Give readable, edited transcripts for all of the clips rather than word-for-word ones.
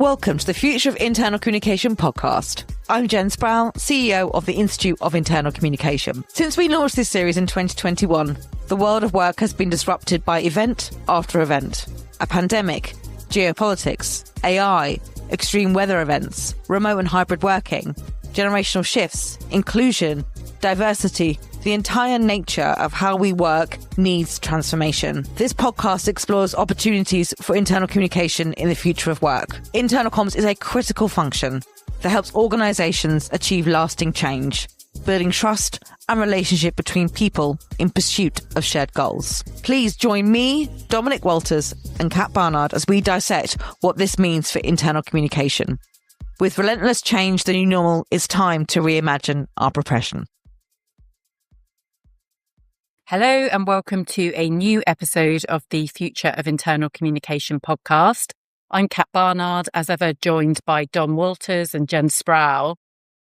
Welcome to the Future of Internal Communication podcast. I'm Jen Sproul, CEO of the Institute of Internal Communication. Since we launched this series in 2021, the world of work has been disrupted by event after event. A pandemic, geopolitics, AI, extreme weather events, remote and hybrid working, generational shifts, inclusion, diversity. The entire nature of how we work needs transformation. This podcast explores opportunities for internal communication in the future of work. Internal comms is a critical function that helps organisations achieve lasting change, building trust and relationship between people in pursuit of shared goals. Please join me, Dominic Walters, and Kat Barnard as we dissect what this means for internal communication. With relentless change the new normal, it's time to reimagine our profession. Hello and welcome to a new episode of the Future of Internal Communication podcast. I'm Kat Barnard, as ever, joined by Dom Walters and Jen Sproul.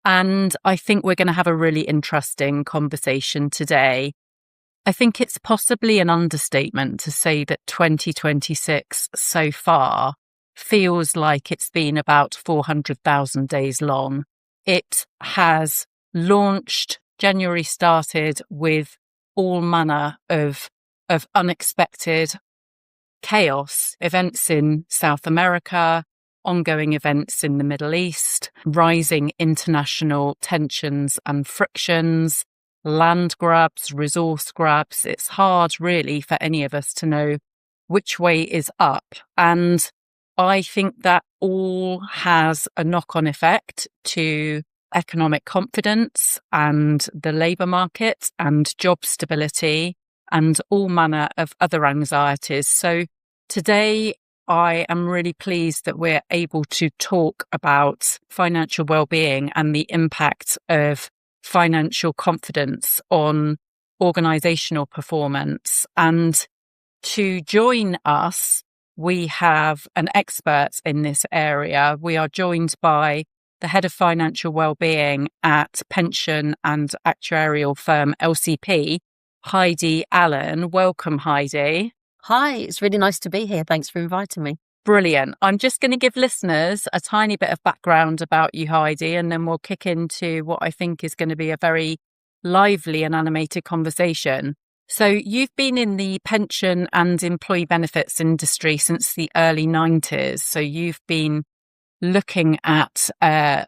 And I think we're going to have a really interesting conversation today. I think it's possibly an understatement to say that 2026 so far feels like it's been about 400,000 days long. It has launched, January started with all manner of unexpected chaos, events in South America, ongoing events in the Middle East, rising international tensions and frictions, land grabs, resource grabs. It's hard really for any of us to know which way is up. And I think that all has a knock-on effect to economic confidence and the labour market and job stability and all manner of other anxieties. So today I am really pleased that we're able to talk about financial well-being and the impact of financial confidence on organisational performance. And to join us, we have an expert in this area. We are joined by the Head of Financial Wellbeing at pension and actuarial firm LCP, Heidi Allan. Welcome, Heidi. Hi, it's really nice to be here. Thanks for inviting me. Brilliant. I'm just going to give listeners a tiny bit of background about you, Heidi, and then we'll kick into what I think is going to be a very lively and animated conversation. So you've been in the pension and employee benefits industry since the early 90s. So you've been looking at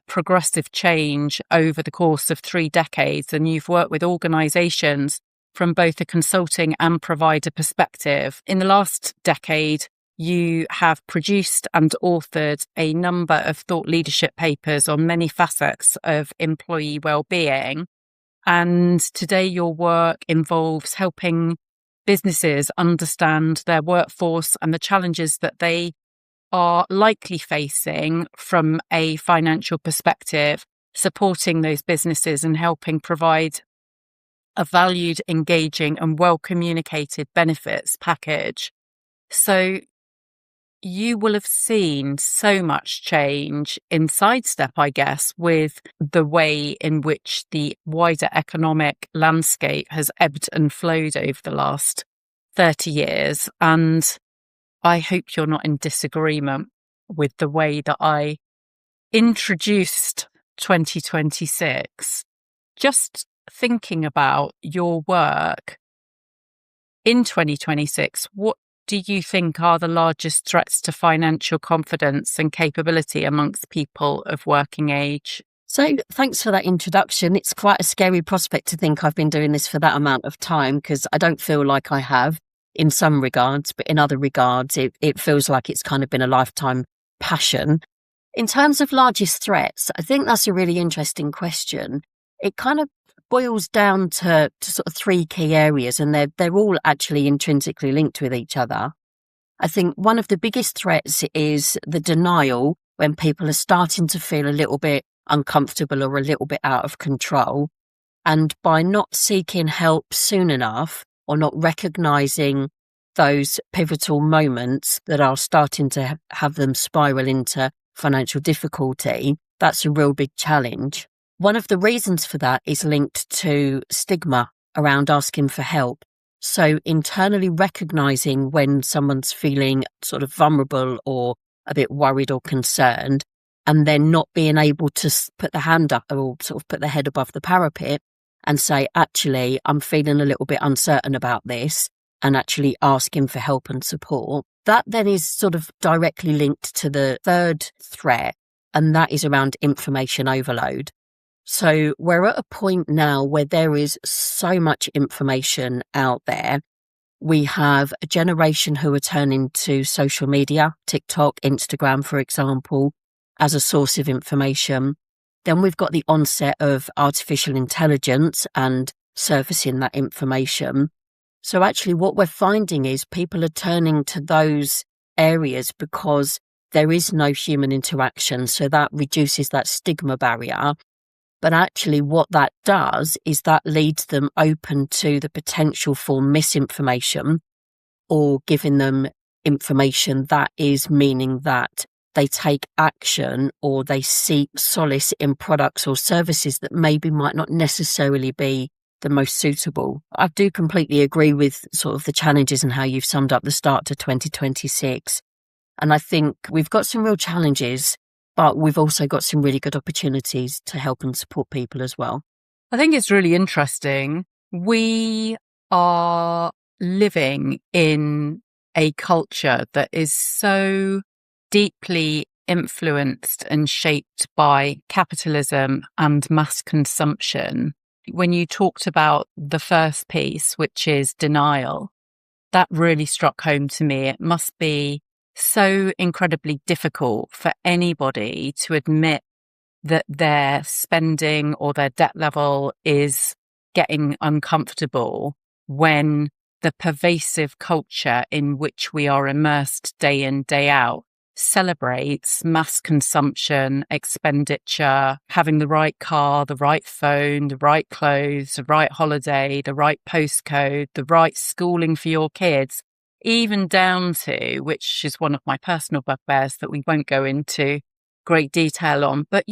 progressive change over the course of 3 decades, and you've worked with organisations from both a consulting and provider perspective. In the last decade, you have produced and authored a number of thought leadership papers on many facets of employee well-being. And today your work involves helping businesses understand their workforce and the challenges that they are likely facing from a financial perspective, supporting those businesses and helping provide a valued, engaging and well-communicated benefits package. So you will have seen so much change in sidestep, I guess, with the way in which the wider economic landscape has ebbed and flowed over the last 30 years. And I hope you're not in disagreement with the way that I introduced 2026. Just thinking about your work in 2026, what do you think are the largest threats to financial confidence and capability amongst people of working age? So thanks for that introduction. It's quite a scary prospect to think I've been doing this for that amount of time, because I don't feel like I have in some regards, but in other regards, it feels like it's kind of been a lifetime passion. In terms of largest threats, I think that's a really interesting question. It kind of boils down to sort of 3 key areas, and they're all actually intrinsically linked with each other. I think one of the biggest threats is the denial when people are starting to feel a little bit uncomfortable or a little bit out of control. And by not seeking help soon enough or not recognising those pivotal moments that are starting to have them spiral into financial difficulty, that's a real big challenge. One of the reasons for that is linked to stigma around asking for help. So internally recognising when someone's feeling sort of vulnerable or a bit worried or concerned, and then not being able to put the hand up or sort of put the head above the parapet and say, actually, I'm feeling a little bit uncertain about this, and actually asking for help and support. That then is sort of directly linked to the third threat, and that is around information overload. So we're at a point now where there is so much information out there. We have a generation who are turning to social media, TikTok, Instagram, for example, as a source of information. Then we've got the onset of artificial intelligence and surfacing that information. So actually what we're finding is people are turning to those areas because there is no human interaction. So that reduces that stigma barrier. But actually what that does is that leads them open to the potential for misinformation or giving them information that is meaning that they take action or they seek solace in products or services that maybe might not necessarily be the most suitable. I do completely agree with sort of the challenges and how you've summed up the start to 2026. And I think we've got some real challenges, but we've also got some really good opportunities to help and support people as well. I think it's really interesting. We are living in a culture that is so deeply influenced and shaped by capitalism and mass consumption. When you talked about the first piece, which is denial, that really struck home to me. It must be so incredibly difficult for anybody to admit that their spending or their debt level is getting uncomfortable when the pervasive culture in which we are immersed day in, day out celebrates mass consumption, expenditure, having the right car, the right phone, the right clothes, the right holiday, the right postcode, the right schooling for your kids, even down to, which is one of my personal bugbears that we won't go into great detail on, but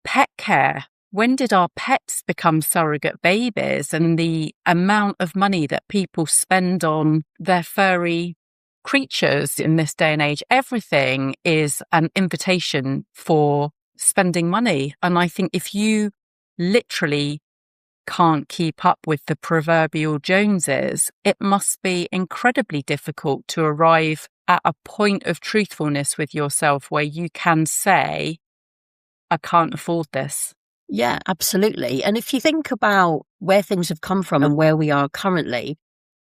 pet care. When did our pets become surrogate babies? And the amount of money that people spend on their furry creatures in this day and age, everything is an invitation for spending money. And I think if you literally can't keep up with the proverbial Joneses, it must be incredibly difficult to arrive at a point of truthfulness with yourself where you can say, I can't afford this. Yeah, absolutely. And if you think about where things have come from and where we are currently,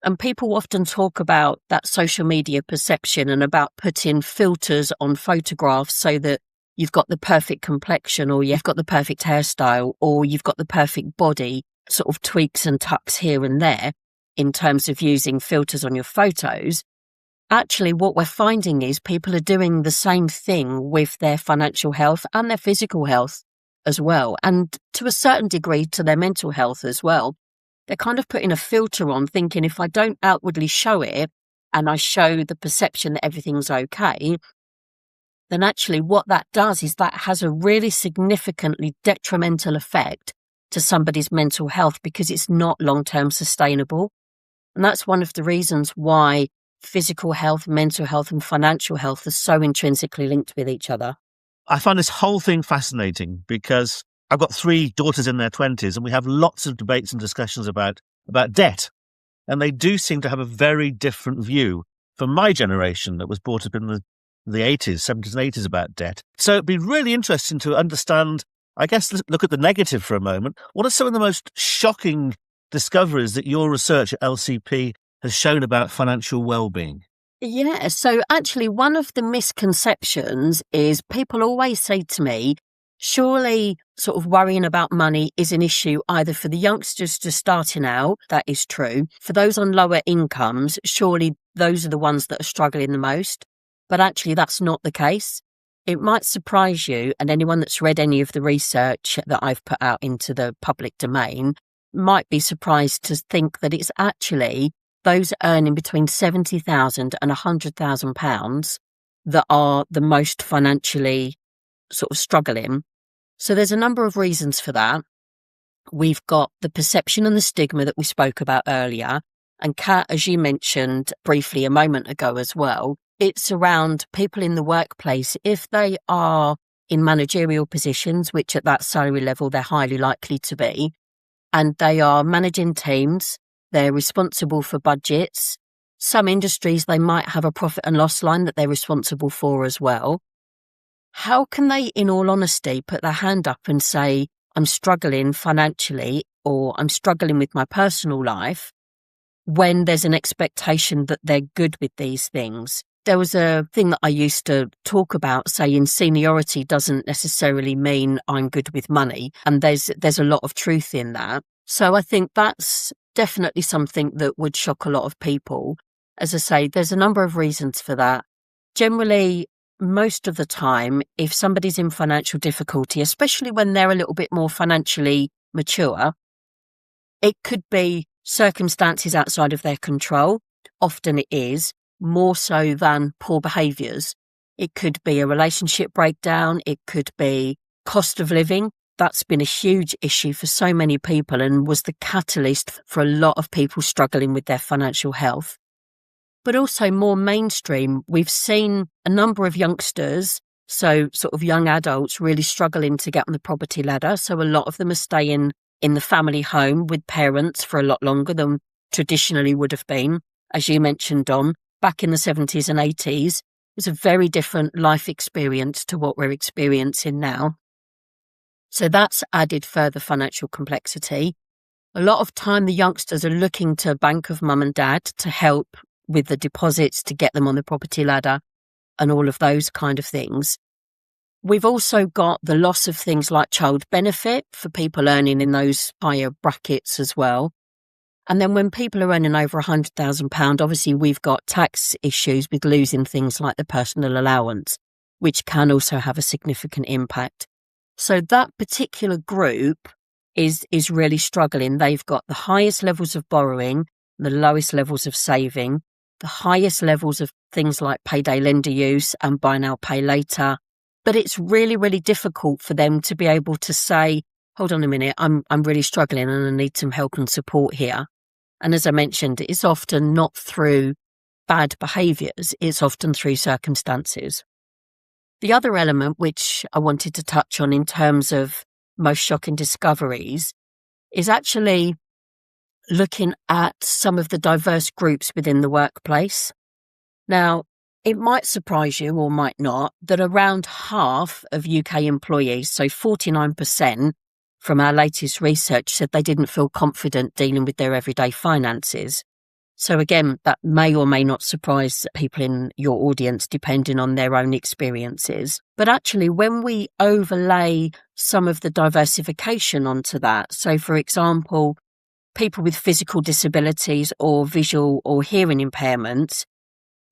and people often talk about that social media perception and about putting filters on photographs so that you've got the perfect complexion or you've got the perfect hairstyle or you've got the perfect body, sort of tweaks and tucks here and there in terms of using filters on your photos. Actually, what we're finding is people are doing the same thing with their financial health and their physical health as well. And to a certain degree, to their mental health as well. They're kind of putting a filter on, thinking if I don't outwardly show it and I show the perception that everything's okay, then actually what that does is that has a really significantly detrimental effect to somebody's mental health because it's not long-term sustainable. And that's one of the reasons why physical health, mental health and financial health are so intrinsically linked with each other. I find this whole thing fascinating because I've got 3 daughters in their 20s and we have lots of debates and discussions about debt. And they do seem to have a very different view from my generation that was brought up in the 80s, 70s and 80s about debt. So it'd be really interesting to understand, I guess, look at the negative for a moment. What are some of the most shocking discoveries that your research at LCP has shown about financial well-being? Yeah, so actually one of the misconceptions is people always say to me, surely sort of worrying about money is an issue either for the youngsters just starting out, that is true. For those on lower incomes, surely those are the ones that are struggling the most. But actually that's not the case. It might surprise you, and anyone that's read any of the research that I've put out into the public domain might be surprised to think that it's actually those earning between £70,000 and £100,000 that are the most financially sort of struggling. So there's a number of reasons for that. We've got the perception and the stigma that we spoke about earlier. And Kat, as you mentioned briefly a moment ago as well, it's around people in the workplace. If they are in managerial positions, which at that salary level they're highly likely to be, and they are managing teams, they're responsible for budgets. Some industries, they might have a profit and loss line that they're responsible for as well. How can they, in all honesty, put their hand up and say, I'm struggling financially or I'm struggling with my personal life, when there's an expectation that they're good with these things? There was a thing that I used to talk about, saying seniority doesn't necessarily mean I'm good with money. And there's a lot of truth in that. So I think that's definitely something that would shock a lot of people. As I say, there's a number of reasons for that. Generally, most of the time, if somebody's in financial difficulty, especially when they're a little bit more financially mature, it could be circumstances outside of their control. Often it is, more so than poor behaviours. It could be a relationship breakdown. It could be cost of living. That's been a huge issue for so many people and was the catalyst for a lot of people struggling with their financial health. But also more mainstream, we've seen a number of youngsters, so sort of young adults, really struggling to get on the property ladder. So a lot of them are staying in the family home with parents for a lot longer than traditionally would have been. As you mentioned, Dom, back in the 70s and 80s, it was a very different life experience to what we're experiencing now. So that's added further financial complexity. A lot of time, the youngsters are looking to bank of mum and dad to help with the deposits to get them on the property ladder and all of those kind of things. We've also got the loss of things like child benefit for people earning in those higher brackets as well. And then when people are earning over £100,000, obviously we've got tax issues with losing things like the personal allowance, which can also have a significant impact. So that particular group is really struggling. They've got the highest levels of borrowing, the lowest levels of saving, the highest levels of things like payday lender use and buy now, pay later. But it's really, really difficult for them to be able to say, hold on a minute, I'm really struggling and I need some help and support here. And as I mentioned, it's often not through bad behaviours, it's often through circumstances. The other element which I wanted to touch on in terms of most shocking discoveries is actually looking at some of the diverse groups within the workplace. Now, it might surprise you or might not that around half of UK employees, so 49% from our latest research, said they didn't feel confident dealing with their everyday finances. So again, that may or may not surprise people in your audience depending on their own experiences. But actually, when we overlay some of the diversification onto that, so for example, people with physical disabilities or visual or hearing impairments,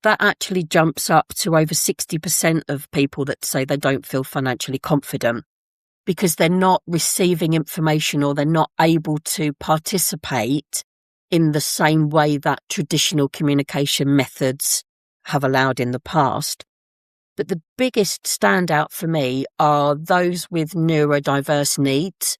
that actually jumps up to over 60% of people that say they don't feel financially confident because they're not receiving information or they're not able to participate in the same way that traditional communication methods have allowed in the past. But the biggest standout for me are those with neurodiverse needs,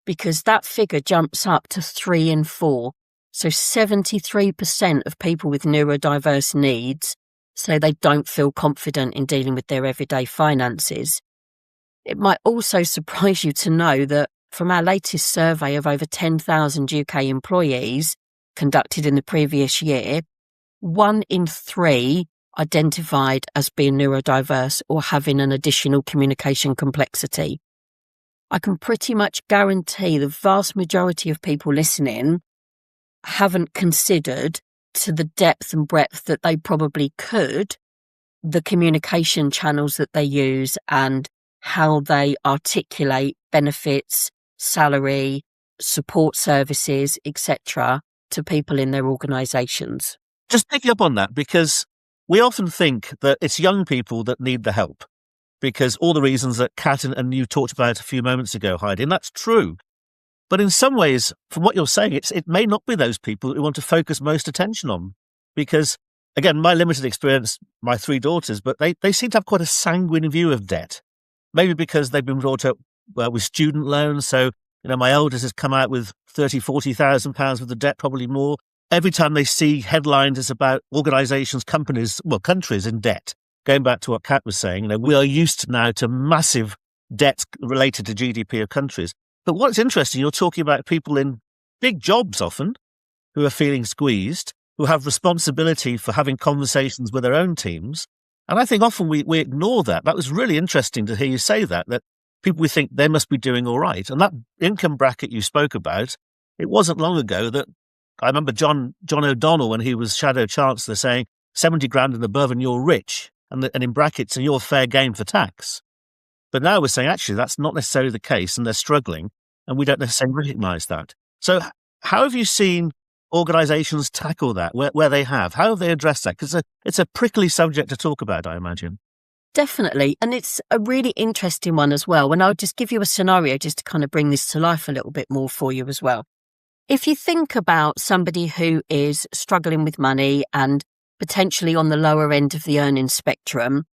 because that figure jumps up to 3 in 4. So 73% of people with neurodiverse needs say they don't feel confident in dealing with their everyday finances. It might also surprise you to know that from our latest survey of over 10,000 UK employees conducted in the previous year, 1 in 3 identified as being neurodiverse or having an additional communication complexity. I can pretty much guarantee the vast majority of people listening haven't considered to the depth and breadth that they probably could, the communication channels that they use and how they articulate benefits, salary, support services, etc. to people in their organisations. Just picking up on that, because we often think that it's young people that need the help, because all the reasons that Kat and you talked about a few moments ago, Heidi, and that's true. But in some ways, from what you're saying, it may not be those people that we want to focus most attention on. Because, again, my limited experience, my 3 daughters, but they seem to have quite a sanguine view of debt. Maybe because they've been brought up with student loans. So, my oldest has come out with £30,000, £40,000 worth of debt, probably more. every time they see headlines, it's about organizations, companies, countries in debt. Going back to what Kat was saying, we are used now to massive debt related to GDP of countries. But what's interesting, you're talking about people in big jobs often who are feeling squeezed, who have responsibility for having conversations with their own teams. And I think often we ignore that. That was really interesting to hear you say that people we think they must be doing all right. And that income bracket you spoke about, it wasn't long ago that I remember John O'Donnell, when he was Shadow Chancellor, saying 70 grand and above and you're rich, and in brackets, and you're fair game for tax. But now we're saying, actually, that's not necessarily the case, and they're struggling, and we don't necessarily recognise that. So how have you seen organisations tackle that, where they have? How have they addressed that? Because it's a prickly subject to talk about, I imagine. Definitely. And it's a really interesting one as well. And I'll just give you a scenario just to kind of bring this to life a little bit more for you as well. If you think about somebody who is struggling with money and potentially on the lower end of the earning spectrum,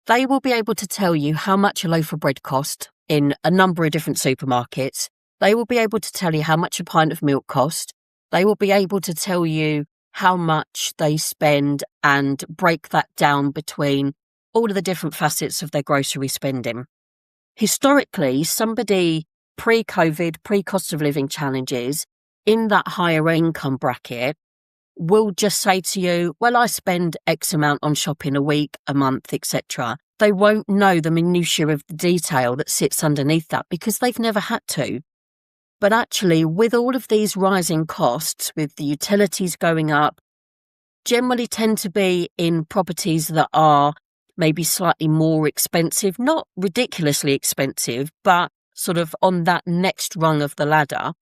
they will be able to tell you how much a loaf of bread cost in a number of different supermarkets. They will be able to tell you how much a pint of milk cost. They will be able to tell you how much they spend and break that down between all of the different facets of their grocery spending. Historically, somebody pre-COVID, pre-cost of living challenges in that higher income bracket will just say to you, well, I spend X amount on shopping a week, a month, etc. They won't know the minutiae of the detail that sits underneath that because they've never had to. But actually, with all of these rising costs, with the utilities going up, generally tend to be in properties that are maybe slightly more expensive, not ridiculously expensive, but sort of on that next rung of the ladder.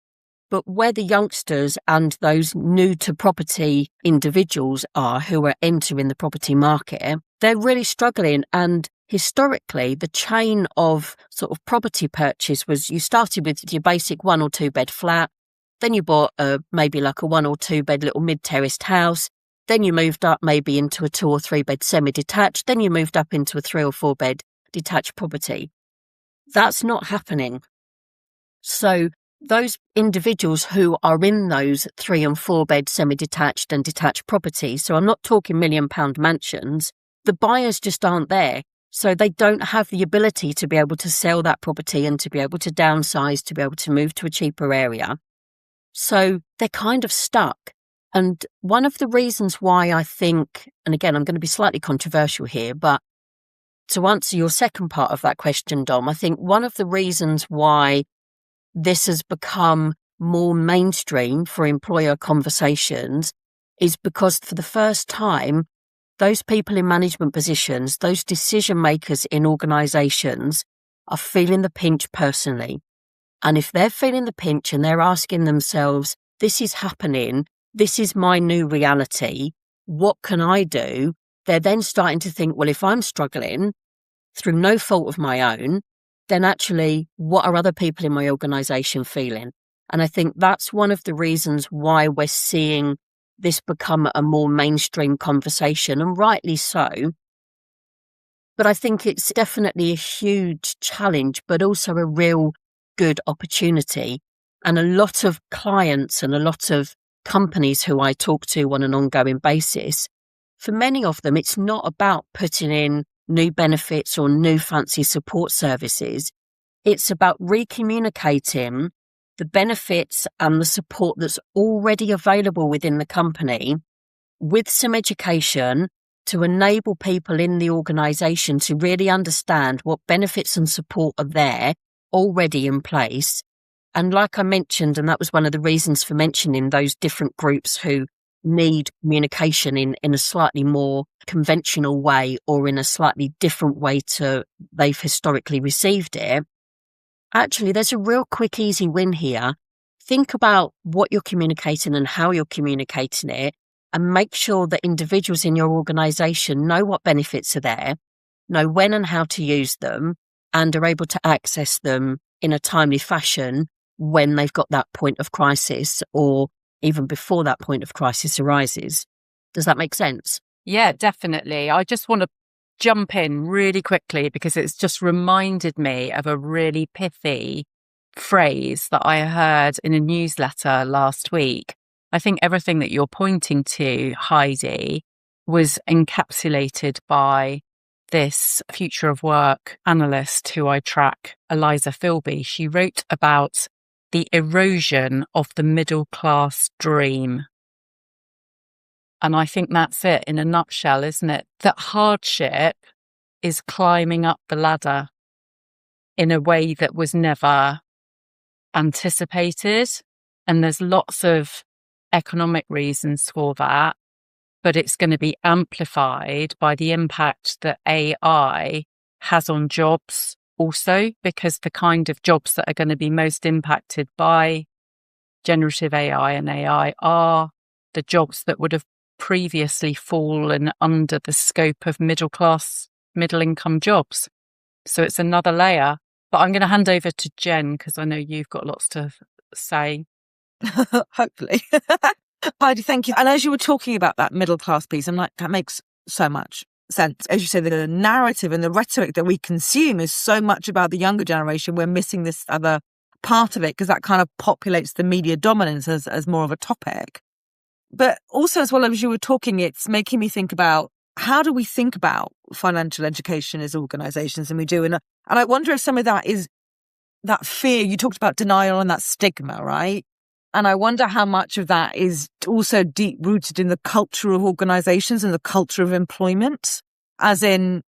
But where the youngsters and those new to property individuals are who are entering the property market, they're really struggling. And historically, the chain of sort of property purchase was you started with your basic 1 or 2 bed flat, then you bought maybe like a 1 or 2 bed little mid-terraced house, then you moved up maybe into a 2 or 3 bed semi-detached, then you moved up into a 3 or 4 bed detached property. That's not happening. So those individuals who are in those 3 and 4 bed semi-detached and detached properties, so I'm not talking £1 million mansions, the buyers just aren't there. So they don't have the ability to be able to sell that property and to be able to downsize, to be able to move to a cheaper area. So they're kind of stuck. And one of the reasons why I think, and again, I'm going to be slightly controversial here, but to answer your second part of that question, Dom, I think one of the reasons why this has become more mainstream for employer conversations is because for the first time, those people in management positions, those decision makers in organisations are feeling the pinch personally. And if they're feeling the pinch and they're asking themselves, this is happening, this is my new reality, what can I do? They're then starting to think, well, if I'm struggling through no fault of my own, then actually, what are other people in my organisation feeling? And I think that's one of the reasons why we're seeing this become a more mainstream conversation, and rightly so. But I think it's definitely a huge challenge, but also a real good opportunity. And a lot of clients and a lot of companies who I talk to on an ongoing basis, for many of them, it's not about putting in new benefits or new fancy support services. It's about recommunicating the benefits and the support that's already available within the company with some education to enable people in the organisation to really understand what benefits and support are there already in place. And like I mentioned, and that was one of the reasons for mentioning those different groups who need communication in a slightly more conventional way or in a slightly different way to they've historically received it. Actually, there's a real quick, easy win here. Think about what you're communicating and how you're communicating it, and make sure that individuals in your organisation know what benefits are there, know when and how to use them, and are able to access them in a timely fashion when they've got that point of crisis or even before that point of crisis arises. Does that make sense? Yeah, definitely. I just want to jump in really quickly because it's just reminded me of a really pithy phrase that I heard in a newsletter last week. I think everything that you're pointing to, Heidi, was encapsulated by this future of work analyst who I track, Eliza Philby. She wrote about the erosion of the middle class dream. And I think that's it in a nutshell, isn't it? That hardship is climbing up the ladder in a way that was never anticipated. And there's lots of economic reasons for that, but it's going to be amplified by the impact that AI has on jobs also, because the kind of jobs that are going to be most impacted by generative AI and AI are the jobs that would have previously fallen under the scope of middle income jobs. So it's another layer. But I'm going to hand over to Jen, because I know you've got lots to say. Hopefully. Heidi, thank you. And as you were talking about that middle class piece, I'm like, that makes so much sense. As you say, the narrative and the rhetoric that we consume is so much about the younger generation. We're missing this other part of it because that kind of populates the media dominance as more of a topic. But also, as well as you were talking, it's making me think about how do we think about financial education as organisations, and we do. And I wonder if some of that is that fear. You talked about denial and that stigma, right? And I wonder how much of that is also deep rooted in the culture of organisations and the culture of employment, as in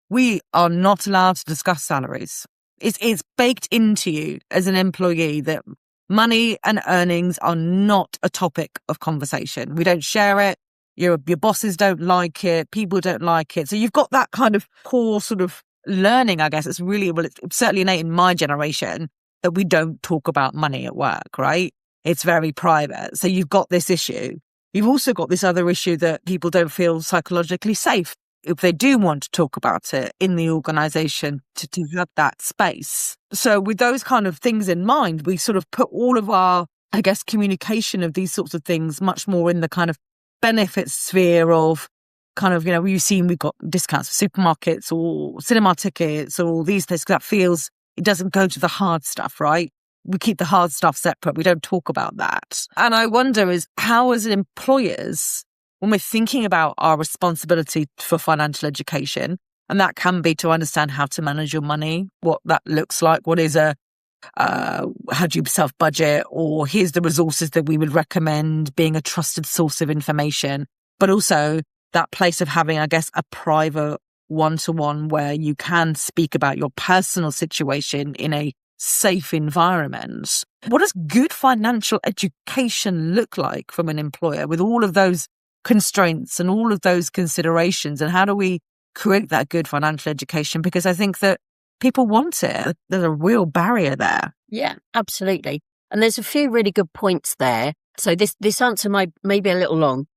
we are not allowed to discuss salaries. It's baked into you as an employee that money and earnings are not a topic of conversation. We don't share it. Your bosses don't like it. People don't like it. So you've got that kind of core sort of learning, I guess. It's certainly innate in my generation that we don't talk about money at work, right? It's very private. So you've got this issue. You've also got this other issue that people don't feel psychologically safe if they do want to talk about it in the organisation to have that space. So with those kind of things in mind, we sort of put all of our, I guess, communication of these sorts of things much more in the kind of benefit sphere of kind of, we've seen we've got discounts for supermarkets or cinema tickets or all these things. That feels, it doesn't go to the hard stuff, right? We keep the hard stuff separate. We don't talk about that. And I wonder is how as employers, when we're thinking about our responsibility for financial education, and that can be to understand how to manage your money, what that looks like, what is how do you self-budget, or here's the resources that we would recommend, being a trusted source of information, but also that place of having, I guess, a private one-to-one where you can speak about your personal situation in a safe environment. What does good financial education look like from an employer with all of those constraints and all of those considerations? And how do we create that good financial education? Because I think that people want it. There's a real barrier there. Yeah, absolutely. And there's a few really good points there. So this answer might be a little long.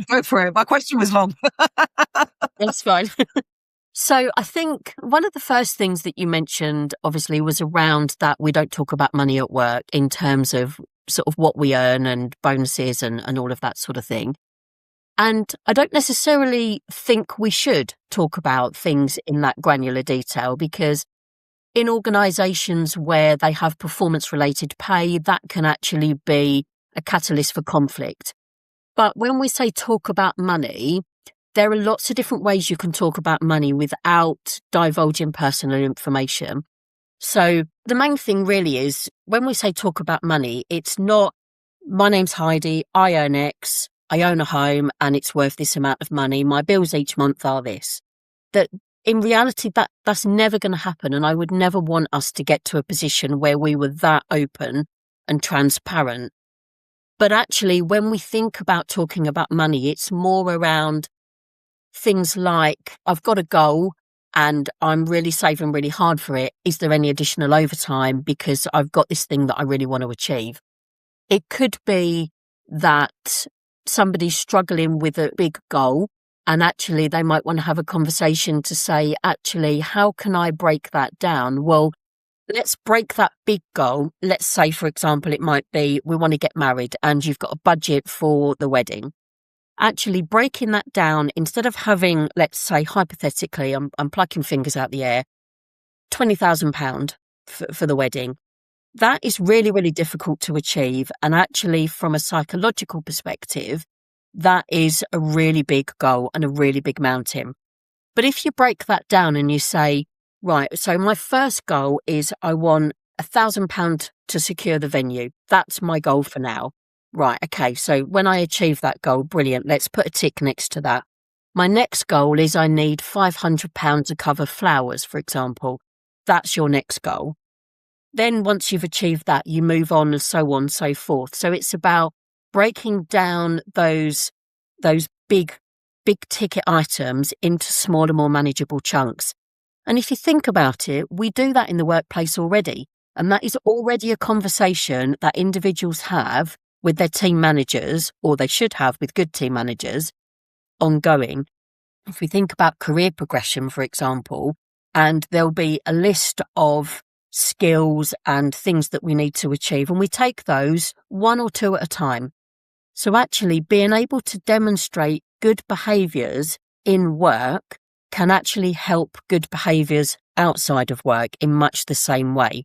Go for it. My question was long. That's fine. So I think one of the first things that you mentioned, obviously, was around that we don't talk about money at work in terms of sort of what we earn and bonuses and all of that sort of thing. And I don't necessarily think we should talk about things in that granular detail, because in organisations where they have performance-related pay, that can actually be a catalyst for conflict. But when we say talk about money, there are lots of different ways you can talk about money without divulging personal information. So the main thing really is when we say talk about money, it's not, my name's Heidi, I earn X, I own a home and it's worth this amount of money. My bills each month are this. That in reality, that's never going to happen. And I would never want us to get to a position where we were that open and transparent. But actually, when we think about talking about money, it's more around things like, I've got a goal and I'm really saving really hard for it. Is there any additional overtime because I've got this thing that I really want to achieve? It could be that somebody's struggling with a big goal and actually they might want to have a conversation to say, actually, how can I break that down? Well, let's break that big goal. Let's say, for example, it might be we want to get married and you've got a budget for the wedding. Actually breaking that down, instead of having, let's say, hypothetically, I'm plucking fingers out the air, £20,000 for the wedding. that is really, really difficult to achieve. And actually, from a psychological perspective, that is a really big goal and a really big mountain. But if you break that down and you say, right, so my first goal is I want £1,000 to secure the venue. That's my goal for now. Right, okay, so when I achieve that goal, brilliant, let's put a tick next to that. My next goal is I need £500 to cover flowers, for example. That's your next goal. Then once you've achieved that, you move on and so on and so forth. So it's about breaking down those big ticket items into smaller, more manageable chunks. And if you think about it, we do that in the workplace already. And that is already a conversation that individuals have with their team managers, or they should have with good team managers, ongoing. If we think about career progression, for example, and there'll be a list of skills and things that we need to achieve, and we take those one or two at a time. So actually being able to demonstrate good behaviours in work can actually help good behaviours outside of work in much the same way.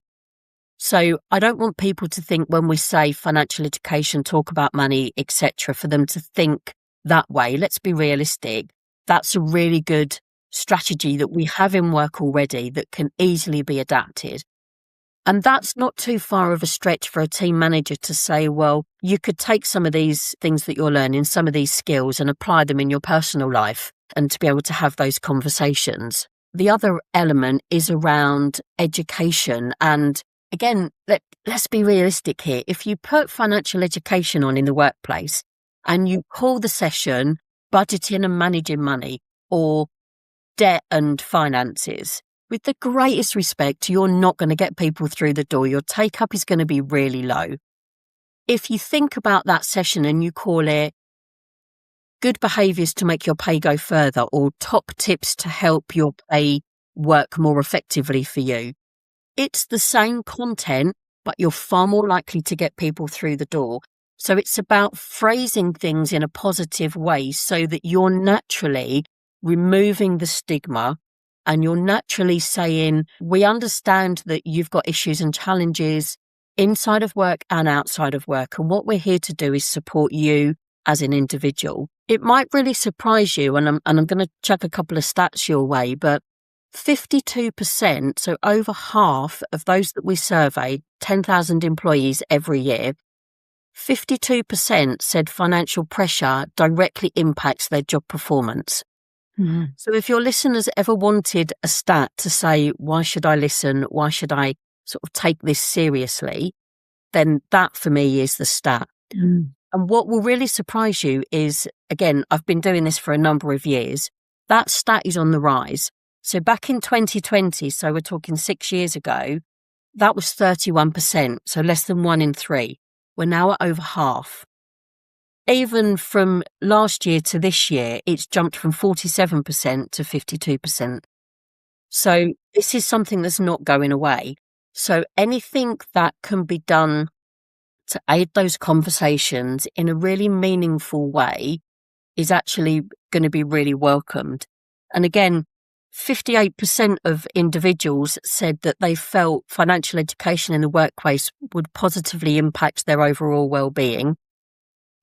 So I don't want people to think when we say financial education, talk about money, etc., for them to think that way. Let's be realistic. That's a really good strategy that we have in work already that can easily be adapted. And that's not too far of a stretch for a team manager to say, well, you could take some of these things that you're learning, some of these skills, and apply them in your personal life, and to be able to have those conversations. The other element is around education. And again, let's be realistic here. If you put financial education on in the workplace and you call the session budgeting and managing money or debt and finances, with the greatest respect, you're not going to get people through the door. Your take-up is going to be really low. If you think about that session and you call it good behaviours to make your pay go further, or top tips to help your pay work more effectively for you, it's the same content, but you're far more likely to get people through the door. So it's about phrasing things in a positive way so that you're naturally removing the stigma. And you're naturally saying, we understand that you've got issues and challenges inside of work and outside of work. And what we're here to do is support you as an individual. It might really surprise you, and I'm going to chuck a couple of stats your way, but 52%, so over half of those that we surveyed, 10,000 employees every year, 52% said financial pressure directly impacts their job performance. Mm-hmm. So if your listeners ever wanted a stat to say, why should I listen? Why should I sort of take this seriously? Then that for me is the stat. Mm. And what will really surprise you is, again, I've been doing this for a number of years. That stat is on the rise. So back in 2020, so we're talking 6 years ago, that was 31%. So less than 1 in 3. We're now at over half. Even from last year to this year, it's jumped from 47% to 52%. So this is something that's not going away. So anything that can be done to aid those conversations in a really meaningful way is actually going to be really welcomed. And again, 58% of individuals said that they felt financial education in the workplace would positively impact their overall well-being.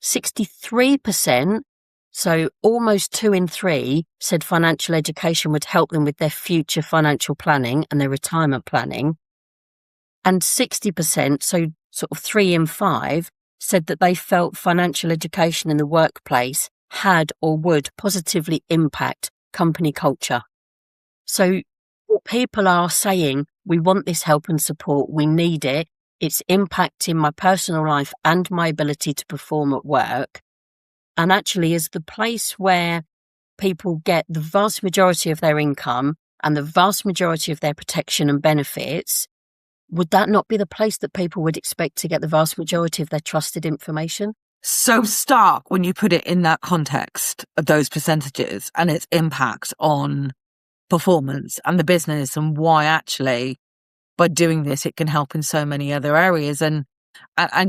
63%, so almost 2 in 3, said financial education would help them with their future financial planning and their retirement planning. And 60%, so sort of 3 in 5, said that they felt financial education in the workplace had or would positively impact company culture. So what people are saying, we want this help and support, we need it. It's impacting my personal life and my ability to perform at work. And actually is the place where people get the vast majority of their income and the vast majority of their protection and benefits. Would that not be the place that people would expect to get the vast majority of their trusted information? So stark when you put it in that context of those percentages and its impact on performance and the business, and why actually by doing this, it can help in so many other areas. And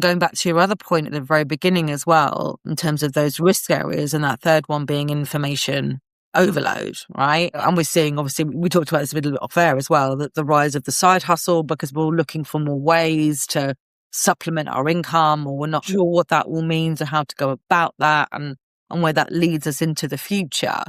going back to your other point at the very beginning as well, in terms of those risk areas, and that third one being information overload, right? And we're seeing, obviously, we talked about this a little bit off air as well, that the rise of the side hustle, because we're all looking for more ways to supplement our income, or we're not sure what that all means or how to go about that, and where that leads us into the future.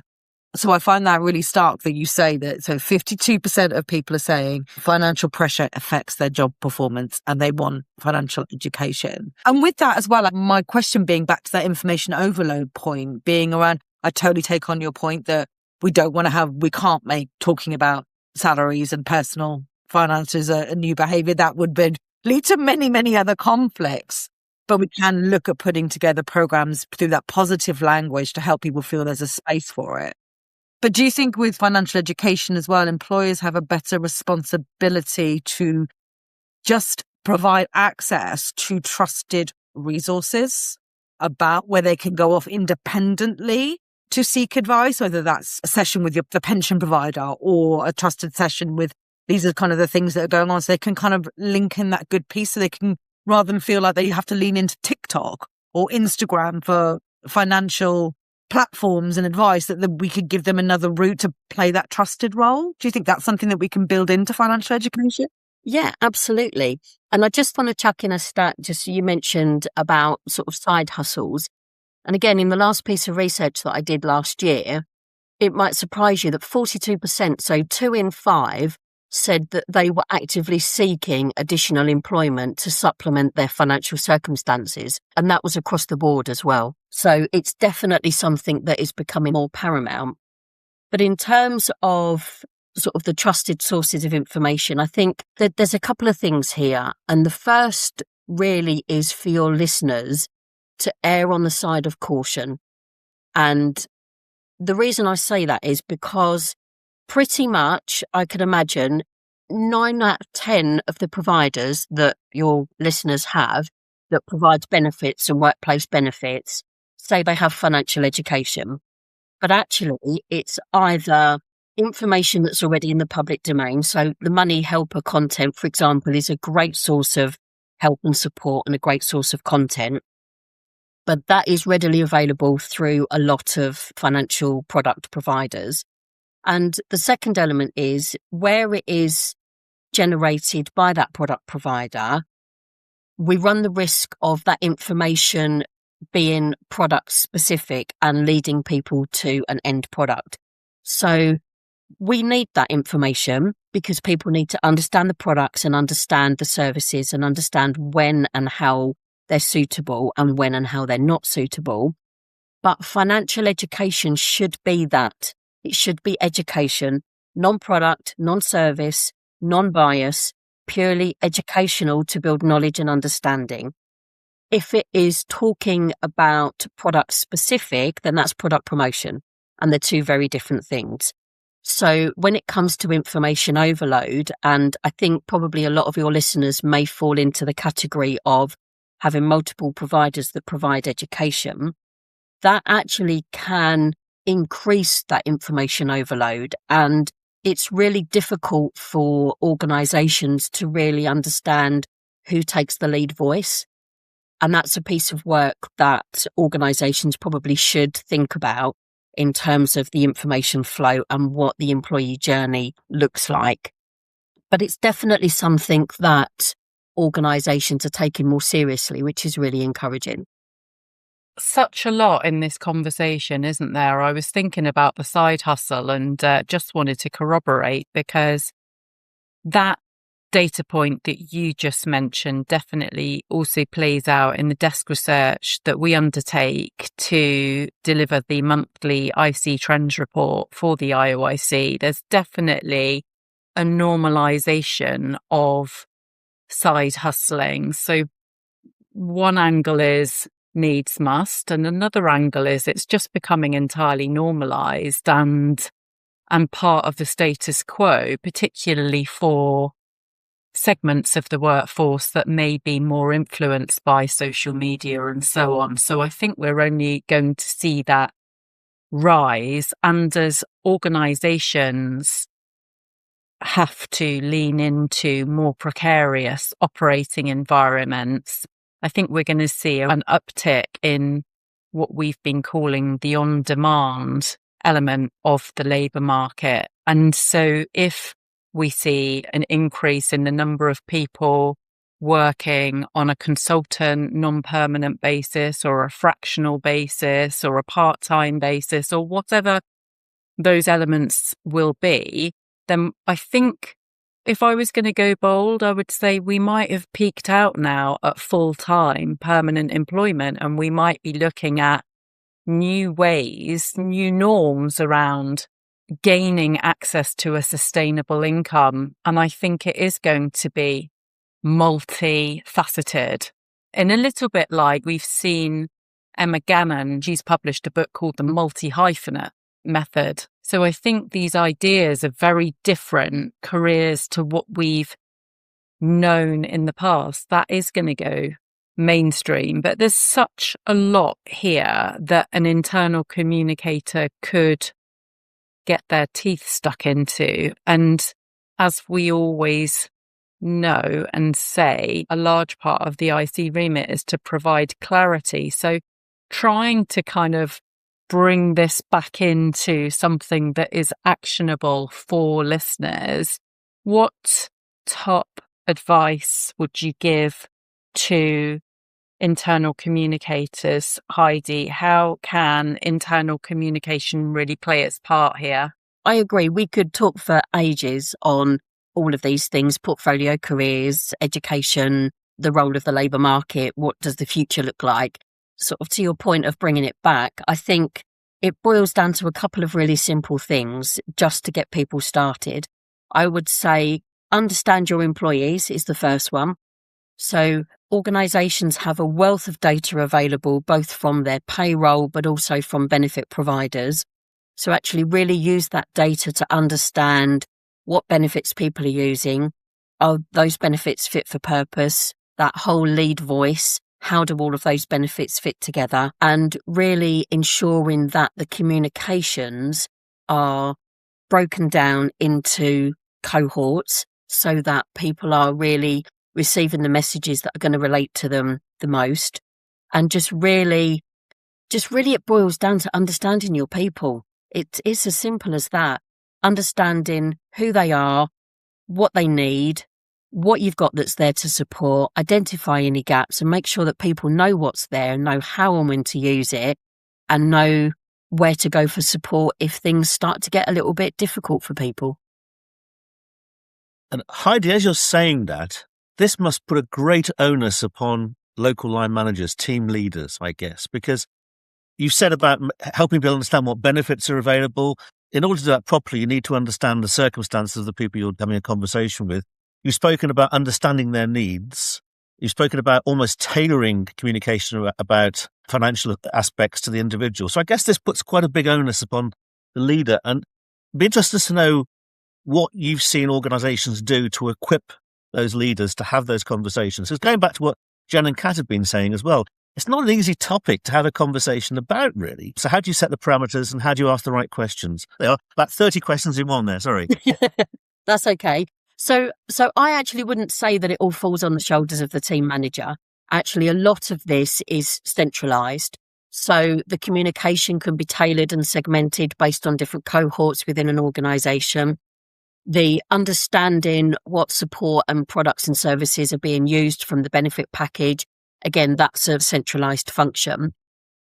So I find that really stark that you say that. So 52% of people are saying financial pressure affects their job performance and they want financial education. And with that as well, my question being back to that information overload point being around, I totally take on your point that we can't make talking about salaries and personal finances a new behavior. That would lead to many, many other conflicts. But we can look at putting together programs through that positive language to help people feel there's a space for it. But do you think with financial education as well, employers have a better responsibility to just provide access to trusted resources about where they can go off independently to seek advice, whether that's a session with the pension provider or a trusted session with, these are kind of the things that are going on, so they can kind of link in that good piece, so they can, rather than feel like they have to lean into TikTok or Instagram for financial platforms and advice, that we could give them another route to play that trusted role. Do you think that's something that we can build into financial education? Yeah, absolutely. And I just want to chuck in a stat, just you mentioned about sort of side hustles. And again, in the last piece of research that I did last year, it might surprise you that 42%, so 2 in 5, said that they were actively seeking additional employment to supplement their financial circumstances. And that was across the board as well. So it's definitely something that is becoming more paramount. But in terms of sort of the trusted sources of information, I think that there's a couple of things here. And the first really is for your listeners to err on the side of caution. And the reason I say that is because pretty much, I could imagine, 9 out of 10 of the providers that your listeners have that provides benefits and workplace benefits say they have financial education. But actually, it's either information that's already in the public domain. So the Money Helper content, for example, is a great source of help and support and a great source of content. But that is readily available through a lot of financial product providers. And the second element is where it is generated by that product provider, we run the risk of that information being product specific and leading people to an end product. So we need that information because people need to understand the products and understand the services and understand when and how they're suitable and when and how they're not suitable. But financial education should be that. It should be education, non-product, non-service, non-bias, purely educational to build knowledge and understanding. If it is talking about product specific, then that's product promotion, and they're two very different things. So when it comes to information overload, and I think probably a lot of your listeners may fall into the category of having multiple providers that provide education, that actually can increase that information overload. And it's really difficult for organisations to really understand who takes the lead voice. And that's a piece of work that organisations probably should think about in terms of the information flow and what the employee journey looks like. But it's definitely something that organisations are taking more seriously, which is really encouraging. Such a lot in this conversation, isn't there? I was thinking about the side hustle and just wanted to corroborate, because that data point that you just mentioned definitely also plays out in the desk research that we undertake to deliver the monthly IC Trends report for the IOIC. There's definitely a normalisation of side hustling. So one angle is needs must, and another angle is it's just becoming entirely normalised and part of the status quo, particularly for segments of the workforce that may be more influenced by social media and so on. So I think we're only going to see that rise, and as organisations have to lean into more precarious operating environments, I think we're going to see an uptick in what we've been calling the on-demand element of the labour market. And so if we see an increase in the number of people working on a consultant, non-permanent basis, or a fractional basis, or a part-time basis, or whatever those elements will be, then I think if I was going to go bold, I would say we might have peaked out now at full-time permanent employment, and we might be looking at new ways, new norms around gaining access to a sustainable income. And I think it is going to be multifaceted. And a little bit like we've seen Emma Gannon, she's published a book called The Multi-Hyphenate Method. So I think these ideas are very different careers to what we've known in the past. That is going to go mainstream, but there's such a lot here that an internal communicator could get their teeth stuck into. And as we always know and say, a large part of the IC remit is to provide clarity. So trying to kind of bring this back into something that is actionable for listeners, what top advice would you give to internal communicators, Heidi? How can internal communication really play its part here? I agree. We could talk for ages on all of these things: portfolio careers, education, the role of the labour market, what does the future look like? Sort of to your point of bringing it back, I think it boils down to a couple of really simple things just to get people started. I would say understand your employees is the first one. So organisations have a wealth of data available, both from their payroll, but also from benefit providers. So actually really use that data to understand what benefits people are using. Are those benefits fit for purpose? That whole lead voice, how do all of those benefits fit together? And really ensuring that the communications are broken down into cohorts so that people are really receiving the messages that are going to relate to them the most. And just really it boils down to understanding your people. It's as simple as that. Understanding who they are, what they need, what you've got that's there to support, identify any gaps, and make sure that people know what's there and know how and when to use it, and know where to go for support if things start to get a little bit difficult for people. And Heidi, as you're saying that, this must put a great onus upon local line managers, team leaders, I guess, because you've said about helping people understand what benefits are available. In order to do that properly, you need to understand the circumstances of the people you're having a conversation with. You've spoken about understanding their needs. You've spoken about almost tailoring communication about financial aspects to the individual. So I guess this puts quite a big onus upon the leader. And I'd be interested to know what you've seen organisations do to equip those leaders to have those conversations. So going back to what Jen and Kat have been saying as well, it's not an easy topic to have a conversation about, really. So how do you set the parameters and how do you ask the right questions? There are about 30 questions in one there, sorry. That's okay. So I actually wouldn't say that it all falls on the shoulders of the team manager. Actually, a lot of this is centralised. So the communication can be tailored and segmented based on different cohorts within an organisation. The understanding what support and products and services are being used from the benefit package, again, that's a centralised function.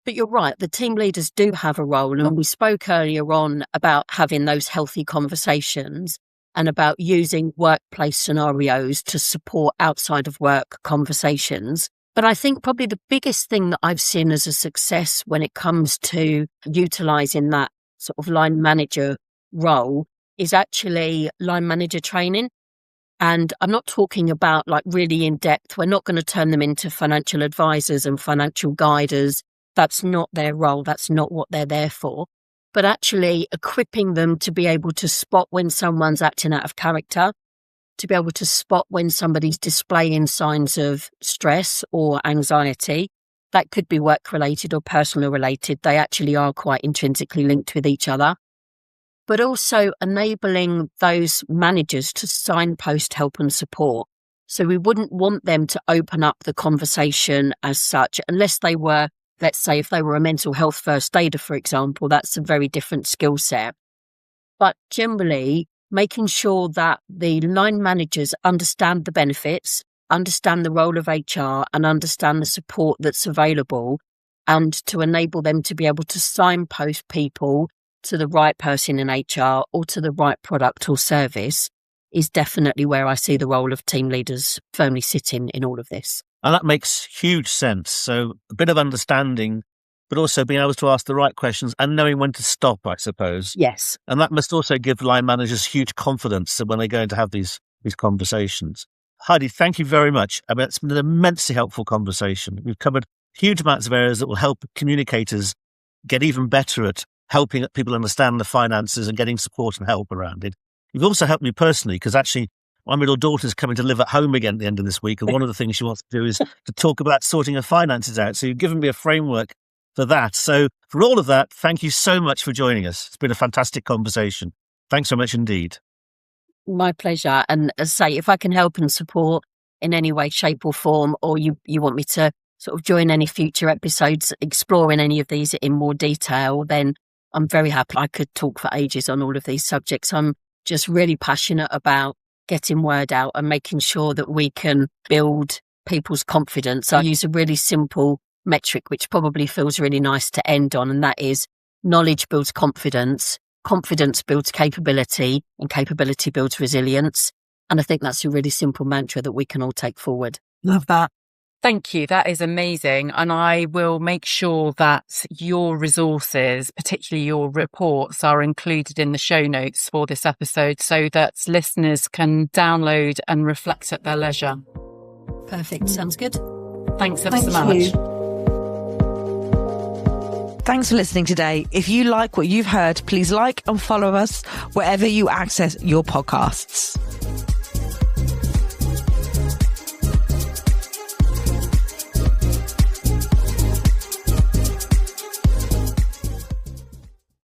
But you're right, the team leaders do have a role. And we spoke earlier on about having those healthy conversations and about using workplace scenarios to support outside of work conversations. But I think probably the biggest thing that I've seen as a success when it comes to utilising that sort of line manager role is actually line manager training. And I'm not talking about like really in depth. We're not going to turn them into financial advisors and financial guiders. That's not their role. That's not what they're there for. But actually equipping them to be able to spot when someone's acting out of character, to be able to spot when somebody's displaying signs of stress or anxiety. That could be work related or personal related. They actually are quite intrinsically linked with each other. But also enabling those managers to signpost help and support. So we wouldn't want them to open up the conversation as such, unless they were let's say if they were a mental health first aider, for example, that's a very different skill set. But generally, making sure that the line managers understand the benefits, understand the role of HR, and understand the support that's available, and to enable them to be able to signpost people to the right person in HR or to the right product or service is definitely where I see the role of team leaders firmly sitting in all of this. And that makes huge sense. So a bit of understanding, but also being able to ask the right questions and knowing when to stop, I suppose. Yes. And that must also give line managers huge confidence when they're going to have these conversations. Heidi, thank you very much. I mean, it's been an immensely helpful conversation. We've covered huge amounts of areas that will help communicators get even better at helping people understand the finances and getting support and help around it. You've also helped me personally, because actually my middle daughter's coming to live at home again at the end of this week. And one of the things she wants to do is to talk about sorting her finances out. So you've given me a framework for that. So for all of that, thank you so much for joining us. It's been a fantastic conversation. Thanks so much indeed. My pleasure. And as I say, if I can help and support in any way, shape or form, or you want me to sort of join any future episodes exploring any of these in more detail, then I'm very happy. I could talk for ages on all of these subjects. I'm just really passionate about getting word out and making sure that we can build people's confidence. I use a really simple metric, which probably feels really nice to end on, and that is knowledge builds confidence, confidence builds capability, and capability builds resilience. And I think that's a really simple mantra that we can all take forward. Love that. Thank you. That is amazing. And I will make sure that your resources, particularly your reports, are included in the show notes for this episode so that listeners can download and reflect at their leisure. Perfect. Sounds good. Thanks ever so much. Thanks for listening today. If you like what you've heard, please like and follow us wherever you access your podcasts.